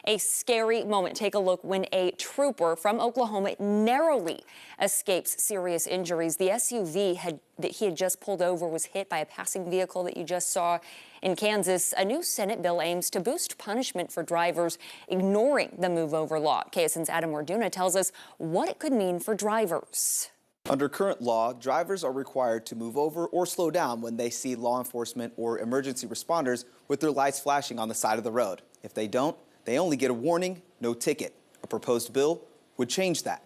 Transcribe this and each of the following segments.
A scary moment. Take a look when a trooper from Oklahoma narrowly escapes serious injuries. The SUV that he had just pulled over was hit by a passing vehicle that you just saw in Kansas. A new Senate bill aims to boost punishment for drivers ignoring the move over law. KSN's Adam Orduna tells us what it could mean for drivers. Under current law, drivers are required to move over or slow down when they see law enforcement or emergency responders with their lights flashing on the side of the road. If they don't, they only get a warning, no ticket. A proposed bill would change that.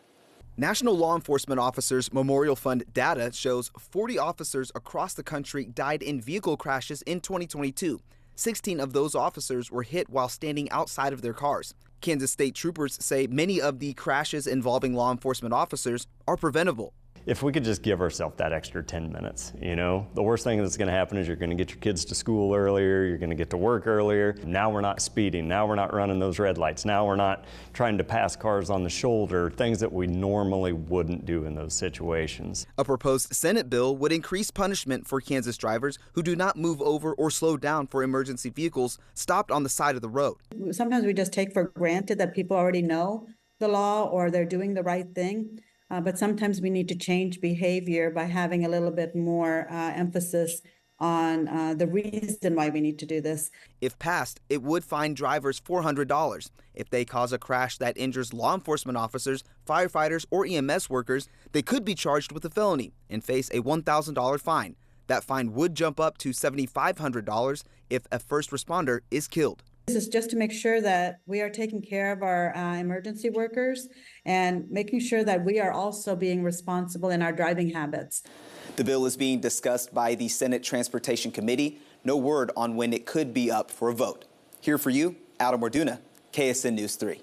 National Law Enforcement Officers Memorial Fund data shows 40 officers across the country died in vehicle crashes in 2022. 16 of those officers were hit while standing outside of their cars. Kansas State troopers say many of the crashes involving law enforcement officers are preventable. If we could just give ourselves that extra 10 minutes, the worst thing that's going to happen is you're going to get your kids to school earlier, you're going to get to work earlier. Now we're not speeding, now we're not running those red lights, now we're not trying to pass cars on the shoulder, things that we normally wouldn't do in those situations. A proposed Senate bill would increase punishment for Kansas drivers who do not move over or slow down for emergency vehicles stopped on the side of the road. Sometimes we just take for granted that people already know the law or they're doing the right thing. But sometimes we need to change behavior by having a little bit more emphasis on the reason why we need to do this. If passed, it would fine drivers $400. If they cause a crash that injures law enforcement officers, firefighters, or EMS workers, they could be charged with a felony and face a $1,000 fine. That fine would jump up to $7,500 if a first responder is killed. This is just to make sure that we are taking care of our emergency workers and making sure that we are also being responsible in our driving habits. The bill is being discussed by the Senate Transportation Committee. No word on when it could be up for a vote. Here for you, Adam Orduna, KSN News 3.